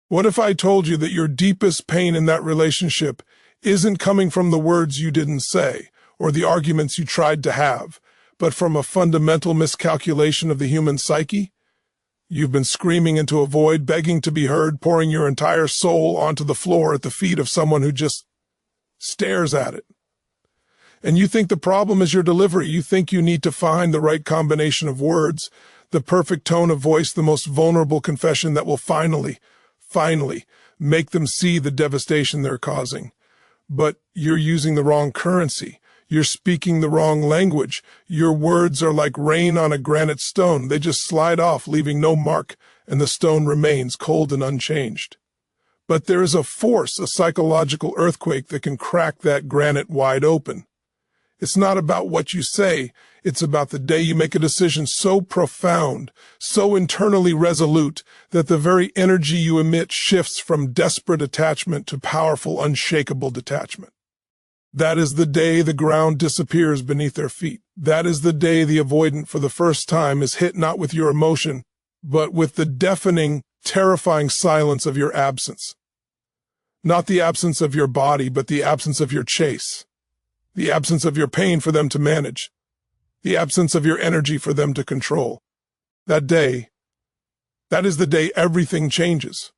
What if I told you that your deepest pain in that relationship isn't coming from the words you didn't say or the arguments you tried to have, but from a fundamental miscalculation of the human psyche? You've been screaming into a void, begging to be heard, pouring your entire soul onto the floor at the feet of someone who just stares at it. And you think the problem is your delivery. You think you need to find the right combination of words, the perfect tone of voice, the most vulnerable confession that will finally make them see the devastation they're causing. But you're using the wrong currency. You're speaking the wrong language. Your words are like rain on a granite stone. They just slide off, leaving no mark, and the stone remains cold and unchanged. But there is a force, a psychological earthquake that can crack that granite wide open. It's not about what you say. It's about the day you make a decision so profound, so internally resolute, that the very energy you emit shifts from desperate attachment to powerful, unshakable detachment. That is the day the ground disappears beneath their feet. That is the day the avoidant for the first time is hit not with your emotion, but with the deafening, terrifying silence of your absence. Not the absence of your body, but the absence of your chase. The absence of your pain for them to manage. The absence of your energy for them to control. That is the day everything changes.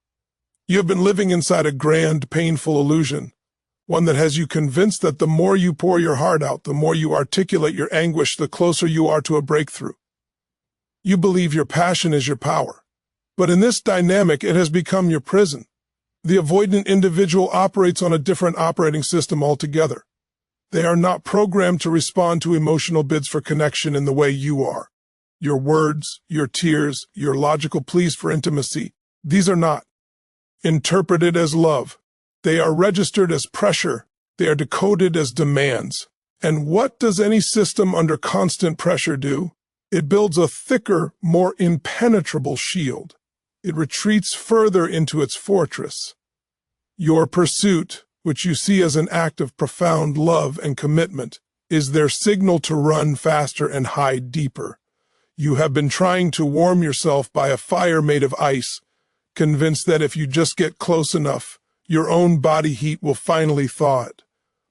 You have been living inside a grand, painful illusion, one that has you convinced that the more you pour your heart out, the more you articulate your anguish, the closer you are to a breakthrough. You believe your passion is your power. But in this dynamic, it has become your prison. The avoidant individual operates on a different operating system altogether. They are not programmed to respond to emotional bids for connection in the way you are. Your words, your tears, your logical pleas for intimacy, these are not interpreted as love. They are registered as pressure. They are decoded as demands. And what does any system under constant pressure do? It builds a thicker, more impenetrable shield. It retreats further into its fortress. Your pursuit, which you see as an act of profound love and commitment, is their signal to run faster and hide deeper. You have been trying to warm yourself by a fire made of ice, convinced that if you just get close enough, your own body heat will finally thaw it.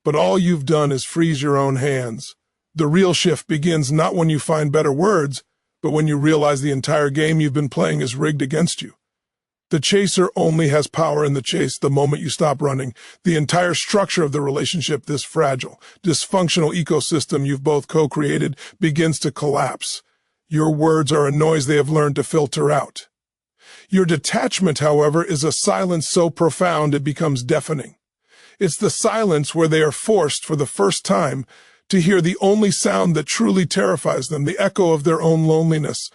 But all you've done is freeze your own hands. The real shift begins not when you find better words, but when you realize the entire game you've been playing is rigged against you. The chaser only has power in the chase the moment you stop running. The entire structure of the relationship, this fragile, dysfunctional ecosystem you've both co-created, begins to collapse. Your words are a noise they have learned to filter out. Your detachment, however, is a silence so profound it becomes deafening. It's the silence where they are forced for the first time to hear the only sound that truly terrifies them, the echo of their own loneliness.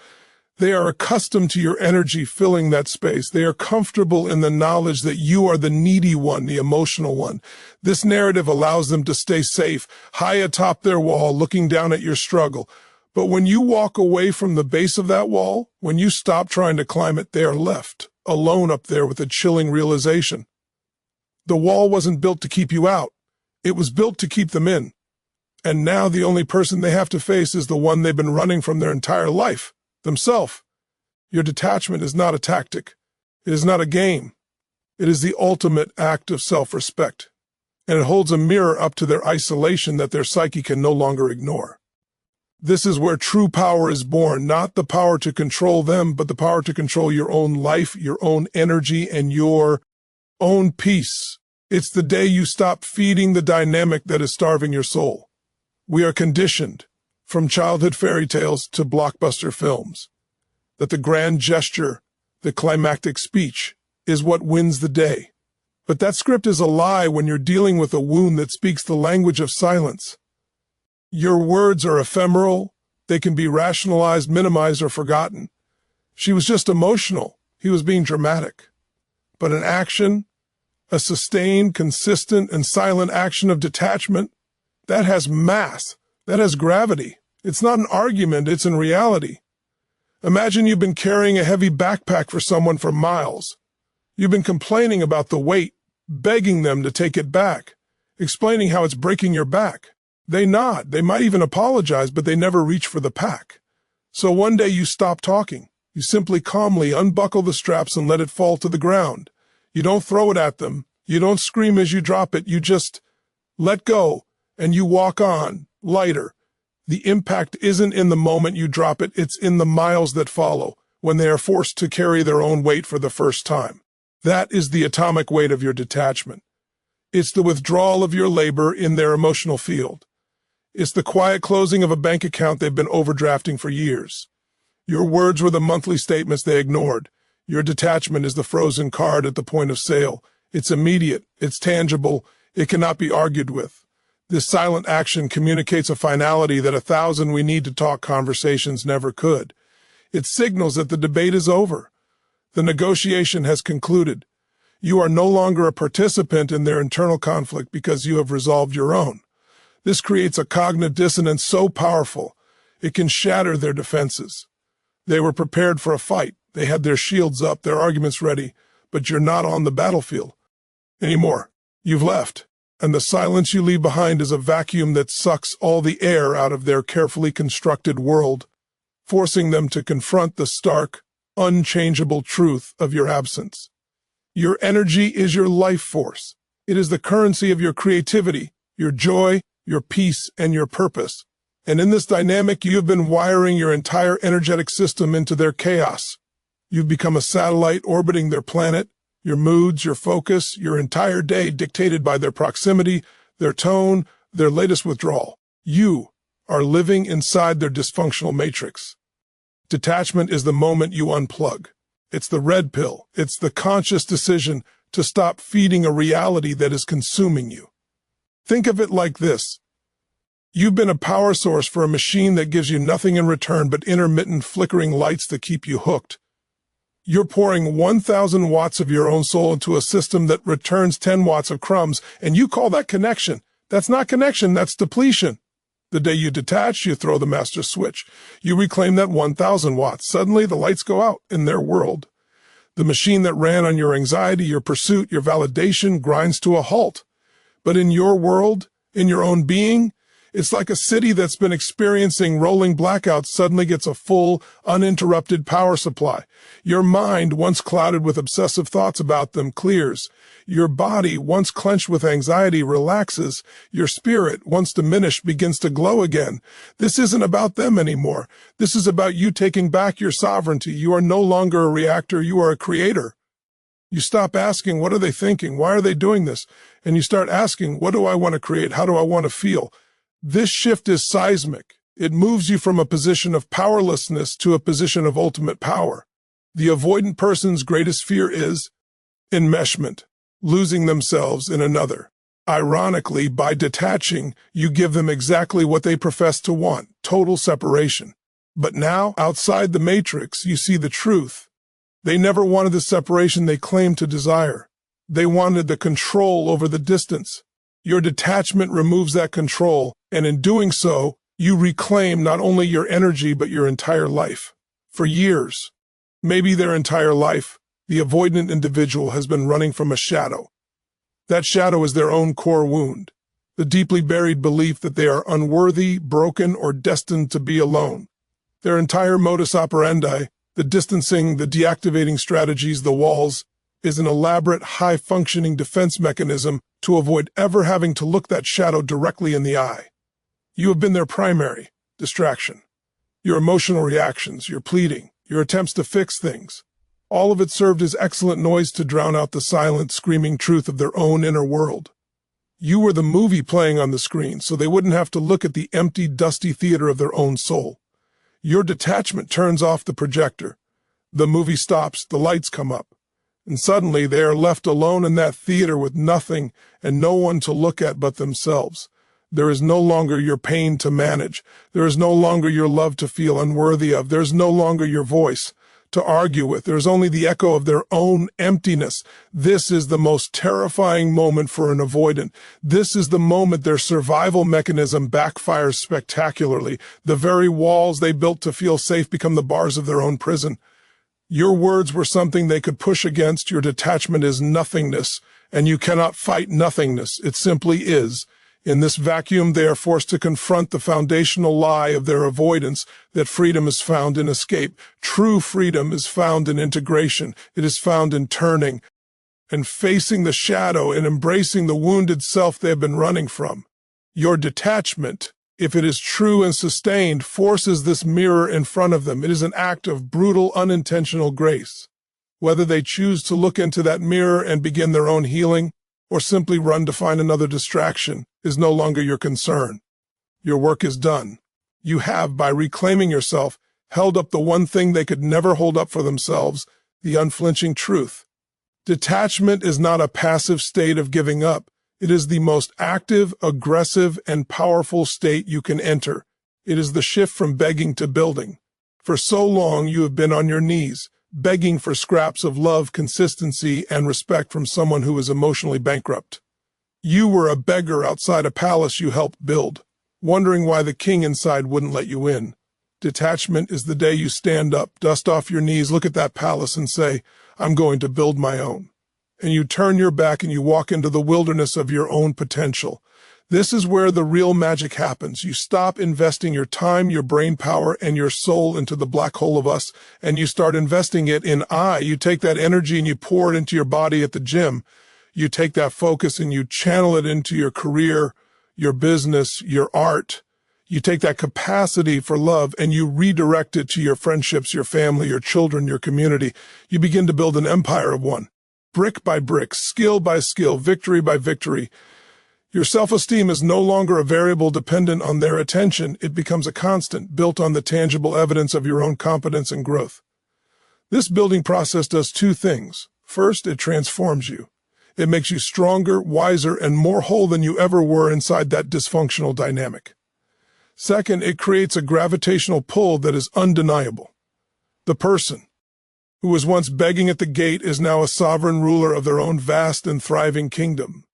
They are accustomed to your energy filling that space. They are comfortable in the knowledge that you are the needy one, the emotional one. This narrative allows them to stay safe, high atop their wall, looking down at your struggle. But when you walk away from the base of that wall, when you stop trying to climb it, they are left, alone up there with a chilling realization. The wall wasn't built to keep you out. It was built to keep them in. And now the only person they have to face is the one they've been running from their entire life. Themselves. Your detachment is not a tactic. It is not a game. It is the ultimate act of self-respect, and it holds a mirror up to their isolation that their psyche can no longer ignore. This is where true power is born, not the power to control them, but the power to control your own life, your own energy, and your own peace. It's the day you stop feeding the dynamic that is starving your soul. We are conditioned, from childhood fairy tales to blockbuster films, that the grand gesture, the climactic speech, is what wins the day. But that script is a lie when you're dealing with a wound that speaks the language of silence. Your words are ephemeral. They can be rationalized, minimized, or forgotten. She was just emotional. He was being dramatic. But an action, a sustained, consistent, and silent action of detachment, that has mass, that has gravity. It's not an argument, it's in reality. Imagine you've been carrying a heavy backpack for someone for miles. You've been complaining about the weight, begging them to take it back, explaining how it's breaking your back. They nod, they might even apologize, but they never reach for the pack. So one day you stop talking. You simply calmly unbuckle the straps and let it fall to the ground. You don't throw it at them. You don't scream as you drop it. You just let go and you walk on, lighter. The impact isn't in the moment you drop it, it's in the miles that follow, when they are forced to carry their own weight for the first time. That is the atomic weight of your detachment. It's the withdrawal of your labor in their emotional field. It's the quiet closing of a bank account they've been overdrafting for years. Your words were the monthly statements they ignored. Your detachment is the frozen card at the point of sale. It's immediate, it's tangible, it cannot be argued with. This silent action communicates a finality that 1,000 we need to talk conversations never could. It signals that the debate is over. The negotiation has concluded. You are no longer a participant in their internal conflict because you have resolved your own. This creates a cognitive dissonance so powerful, it can shatter their defenses. They were prepared for a fight. They had their shields up, their arguments ready, but you're not on the battlefield anymore. You've left, and the silence you leave behind is a vacuum that sucks all the air out of their carefully constructed world, forcing them to confront the stark, unchangeable truth of your absence. Your energy is your life force. It is the currency of your creativity, your joy, your peace, and your purpose. And in this dynamic, you have been wiring your entire energetic system into their chaos. You've become a satellite orbiting their planet, your moods, your focus, your entire day dictated by their proximity, their tone, their latest withdrawal. You are living inside their dysfunctional matrix. Detachment is the moment you unplug. It's the red pill. It's the conscious decision to stop feeding a reality that is consuming you. Think of it like this. You've been a power source for a machine that gives you nothing in return but intermittent flickering lights that keep you hooked. You're pouring 1,000 watts of your own soul into a system that returns 10 watts of crumbs, and you call that connection. That's not connection, that's depletion. The day you detach, you throw the master switch. You reclaim that 1,000 watts. Suddenly, the lights go out in their world. The machine that ran on your anxiety, your pursuit, your validation grinds to a halt. But in your world, in your own being, it's like a city that's been experiencing rolling blackouts suddenly gets a full, uninterrupted power supply. Your mind, once clouded with obsessive thoughts about them, clears. Your body, once clenched with anxiety, relaxes. Your spirit, once diminished, begins to glow again. This isn't about them anymore. This is about you taking back your sovereignty. You are no longer a reactor, you are a creator. You stop asking, what are they thinking? Why are they doing this? And you start asking, what do I want to create? How do I want to feel? This shift is seismic. It moves you from a position of powerlessness to a position of ultimate power. The avoidant person's greatest fear is enmeshment, losing themselves in another. Ironically, by detaching, you give them exactly what they profess to want, total separation. But now, outside the matrix, you see the truth. They never wanted the separation they claimed to desire. They wanted the control over the distance. Your detachment removes that control, and in doing so, you reclaim not only your energy but your entire life. For years, maybe their entire life, the avoidant individual has been running from a shadow. That shadow is their own core wound, the deeply buried belief that they are unworthy, broken, or destined to be alone. Their entire modus operandi, the distancing, the deactivating strategies, the walls, is an elaborate, high-functioning defense mechanism to avoid ever having to look that shadow directly in the eye. You have been their primary distraction. Your emotional reactions, your pleading, your attempts to fix things, all of it served as excellent noise to drown out the silent, screaming truth of their own inner world. You were the movie playing on the screen, so they wouldn't have to look at the empty, dusty theater of their own soul. Your detachment turns off the projector. The movie stops, the lights come up. And suddenly they are left alone in that theater with nothing and no one to look at but themselves. There is no longer your pain to manage. There is no longer your love to feel unworthy of. There is no longer your voice to argue with. There is only the echo of their own emptiness. This is the most terrifying moment for an avoidant. This is the moment their survival mechanism backfires spectacularly. The very walls they built to feel safe become the bars of their own prison. Your words were something they could push against. Your detachment is nothingness, and you cannot fight nothingness. It simply is. In this vacuum, they are forced to confront the foundational lie of their avoidance that freedom is found in escape. True freedom is found in integration. It is found in turning. and facing the shadow and embracing the wounded self they have been running from. Your detachment, if it is true and sustained, forces this mirror in front of them. It is an act of brutal, unintentional grace. Whether they choose to look into that mirror and begin their own healing, or simply run to find another distraction, is no longer your concern. Your work is done. You have, by reclaiming yourself, held up the one thing they could never hold up for themselves, the unflinching truth. Detachment is not a passive state of giving up. It is the most active, aggressive, and powerful state you can enter. It is the shift from begging to building. For so long you have been on your knees, begging for scraps of love, consistency, and respect from someone who is emotionally bankrupt. You were a beggar outside a palace you helped build, wondering why the king inside wouldn't let you in. Detachment is the day you stand up, dust off your knees, look at that palace and say, I'm going to build my own. And you turn your back and you walk into the wilderness of your own potential. This is where the real magic happens. You stop investing your time, your brain power, and your soul into the black hole of us, and you start investing it in I. You take that energy and you pour it into your body at the gym. You take that focus and you channel it into your career, your business, your art. You take that capacity for love and you redirect it to your friendships, your family, your children, your community. You begin to build an empire of one. Brick by brick, skill by skill, victory by victory. Your self-esteem is no longer a variable dependent on their attention. It becomes a constant, built on the tangible evidence of your own competence and growth. This building process does two things. First, it transforms you. It makes you stronger, wiser, and more whole than you ever were inside that dysfunctional dynamic. Second, it creates a gravitational pull that is undeniable. The person who was once begging at the gate is now a sovereign ruler of their own vast and thriving kingdom.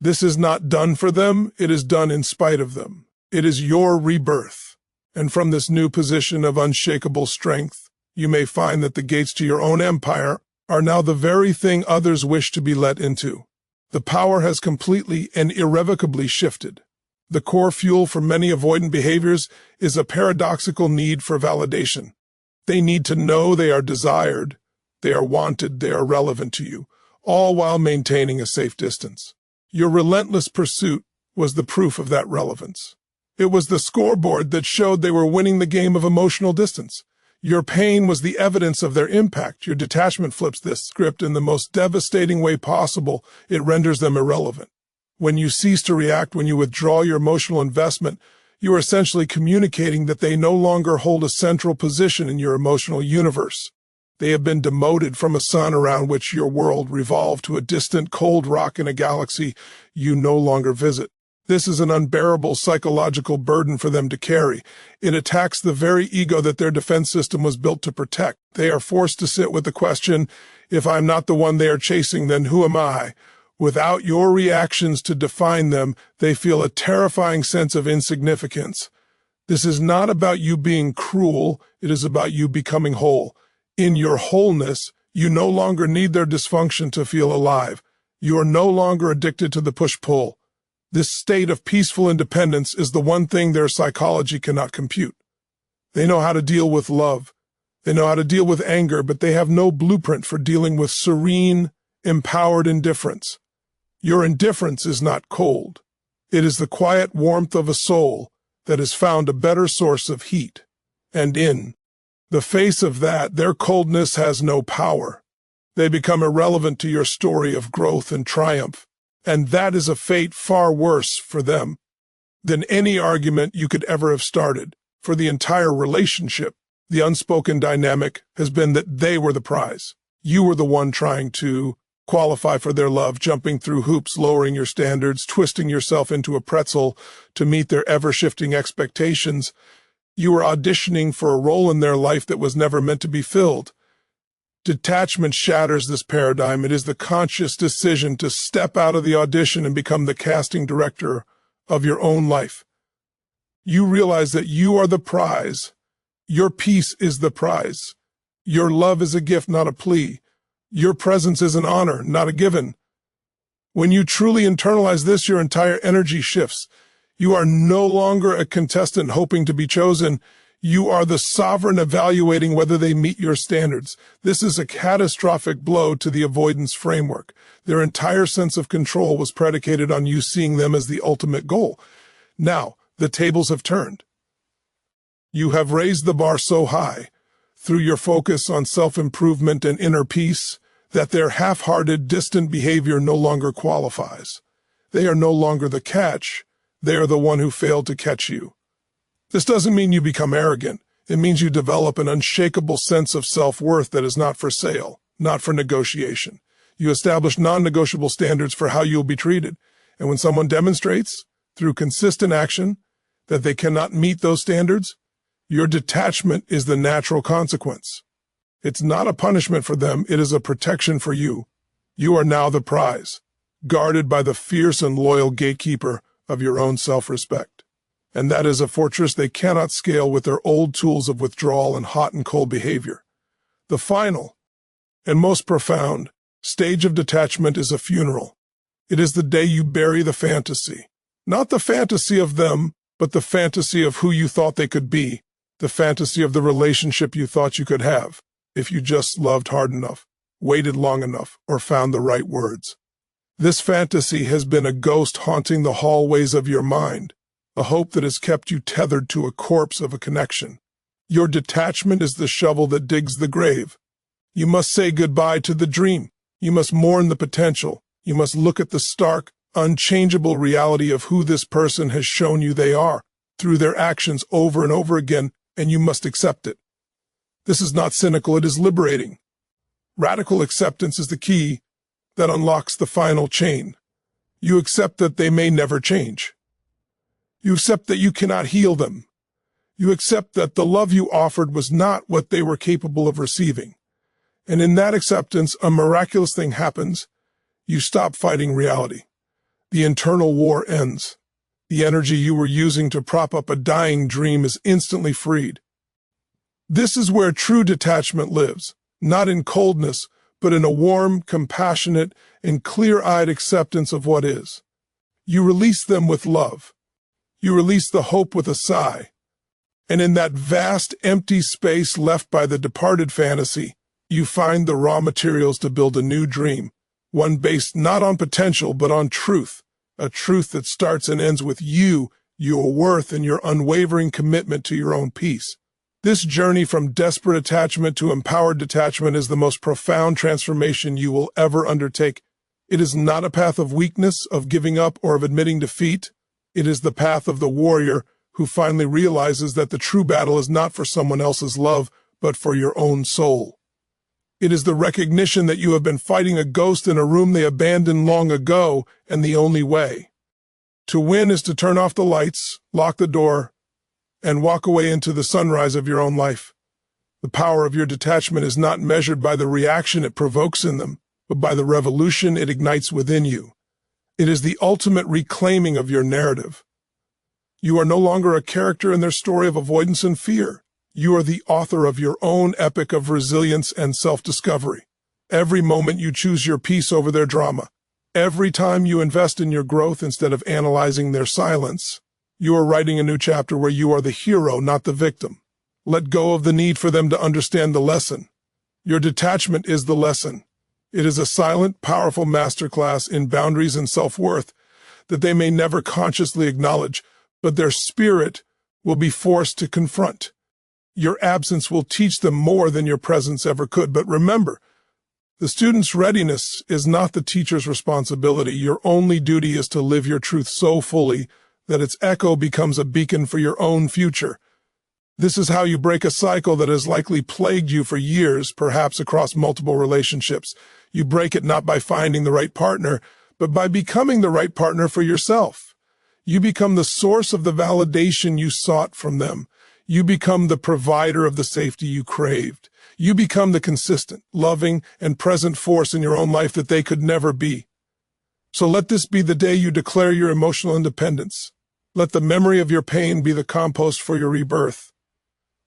This is not done for them, it is done in spite of them. It is your rebirth. And from this new position of unshakable strength, you may find that the gates to your own empire are now the very thing others wish to be let into. The power has completely and irrevocably shifted. The core fuel for many avoidant behaviors is a paradoxical need for validation. They need to know they are desired, they are wanted, they are relevant to you, all while maintaining a safe distance. Your relentless pursuit was the proof of that relevance. It was the scoreboard that showed they were winning the game of emotional distance. Your pain was the evidence of their impact. Your detachment flips this script in the most devastating way possible. It renders them irrelevant. When you cease to react, when you withdraw your emotional investment, you are essentially communicating that they no longer hold a central position in your emotional universe. They have been demoted from a sun around which your world revolved to a distant cold rock in a galaxy you no longer visit. This is an unbearable psychological burden for them to carry. It attacks the very ego that their defense system was built to protect. They are forced to sit with the question, if I'm not the one they are chasing, then who am I? Without your reactions to define them, they feel a terrifying sense of insignificance. This is not about you being cruel, it is about you becoming whole. In your wholeness, you no longer need their dysfunction to feel alive. You are no longer addicted to the push-pull. This state of peaceful independence is the one thing their psychology cannot compute. They know how to deal with love. They know how to deal with anger, but they have no blueprint for dealing with serene, empowered indifference. Your indifference is not cold. It is the quiet warmth of a soul that has found a better source of heat. And in the face of that, their coldness has no power. They become irrelevant to your story of growth and triumph. And that is a fate far worse for them than any argument you could ever have started. For the entire relationship, the unspoken dynamic has been that they were the prize. You were the one trying to qualify for their love, jumping through hoops, lowering your standards, twisting yourself into a pretzel to meet their ever-shifting expectations. You were auditioning for a role in their life that was never meant to be filled. Detachment shatters this paradigm. It is the conscious decision to step out of the audition and become the casting director of your own life. You realize that you are the prize. Your peace is the prize. Your love is a gift, not a plea. Your presence is an honor, not a given. When you truly internalize this, your entire energy shifts. You are no longer a contestant hoping to be chosen. You are the sovereign evaluating whether they meet your standards. This is a catastrophic blow to the avoidance framework. Their entire sense of control was predicated on you seeing them as the ultimate goal. Now, the tables have turned. You have raised the bar so high, through your focus on self-improvement and inner peace, that their half-hearted, distant behavior no longer qualifies. They are no longer the catch. They are the one who failed to catch you. This doesn't mean you become arrogant. It means you develop an unshakable sense of self-worth that is not for sale, not for negotiation. You establish non-negotiable standards for how you'll be treated. And when someone demonstrates, through consistent action, that they cannot meet those standards, your detachment is the natural consequence. It's not a punishment for them, it is a protection for you. You are now the prize, guarded by the fierce and loyal gatekeeper of your own self-respect. And that is a fortress they cannot scale with their old tools of withdrawal and hot and cold behavior. The final, and most profound, stage of detachment is a funeral. It is the day you bury the fantasy. Not the fantasy of them, but the fantasy of who you thought they could be, the fantasy of the relationship you thought you could have, if you just loved hard enough, waited long enough, or found the right words. This fantasy has been a ghost haunting the hallways of your mind, a hope that has kept you tethered to a corpse of a connection. Your detachment is the shovel that digs the grave. You must say goodbye to the dream. You must mourn the potential. You must look at the stark, unchangeable reality of who this person has shown you they are, through their actions over and over again, and you must accept it. This is not cynical, it is liberating. Radical acceptance is the key that unlocks the final chain. You accept that they may never change. You accept that you cannot heal them. You accept that the love you offered was not what they were capable of receiving. And in that acceptance, a miraculous thing happens. You stop fighting reality. The internal war ends. The energy you were using to prop up a dying dream is instantly freed. This is where true detachment lives, not in coldness, but in a warm, compassionate, and clear-eyed acceptance of what is. You release them with love. You release the hope with a sigh. And in that vast, empty space left by the departed fantasy, you find the raw materials to build a new dream, one based not on potential but on truth, a truth that starts and ends with you, your worth, and your unwavering commitment to your own peace. This journey from desperate attachment to empowered detachment is the most profound transformation you will ever undertake. It is not a path of weakness, of giving up, or of admitting defeat. It is the path of the warrior who finally realizes that the true battle is not for someone else's love, but for your own soul. It is the recognition that you have been fighting a ghost in a room they abandoned long ago, and the only way to win is to turn off the lights, lock the door, and walk away into the sunrise of your own life. The power of your detachment is not measured by the reaction it provokes in them, but by the revolution it ignites within you. It is the ultimate reclaiming of your narrative. You are no longer a character in their story of avoidance and fear. You are the author of your own epic of resilience and self-discovery. Every moment you choose your peace over their drama. Every time you invest in your growth instead of analyzing their silence, you are writing a new chapter where you are the hero, not the victim. Let go of the need for them to understand the lesson. Your detachment is the lesson. It is a silent, powerful masterclass in boundaries and self-worth that they may never consciously acknowledge, but their spirit will be forced to confront. Your absence will teach them more than your presence ever could. But remember, the student's readiness is not the teacher's responsibility. Your only duty is to live your truth so fully that its echo becomes a beacon for your own future. This is how you break a cycle that has likely plagued you for years, perhaps across multiple relationships. You break it not by finding the right partner, but by becoming the right partner for yourself. You become the source of the validation you sought from them. You become the provider of the safety you craved. You become the consistent, loving, and present force in your own life that they could never be. So let this be the day you declare your emotional independence. Let the memory of your pain be the compost for your rebirth.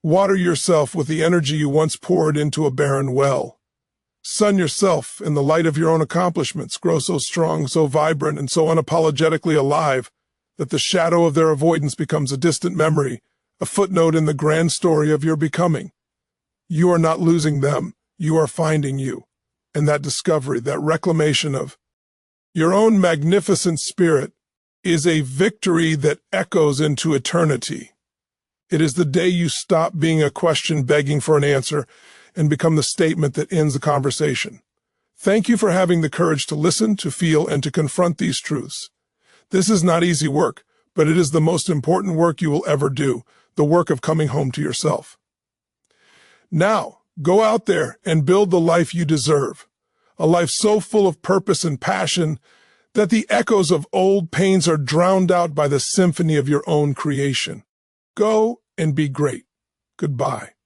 Water yourself with the energy you once poured into a barren well. Sun yourself in the light of your own accomplishments. Grow so strong, so vibrant, and so unapologetically alive that the shadow of their avoidance becomes a distant memory, a footnote in the grand story of your becoming. You are not losing them, you are finding you. And that discovery, that reclamation of your own magnificent spirit, is a victory that echoes into eternity. It is the day you stop being a question begging for an answer and become the statement that ends the conversation. Thank you for having the courage to listen, to feel, and to confront these truths. This is not easy work, but it is the most important work you will ever do, the work of coming home to yourself. Now, go out there and build the life you deserve, a life so full of purpose and passion that the echoes of old pains are drowned out by the symphony of your own creation. Go and be great. Goodbye.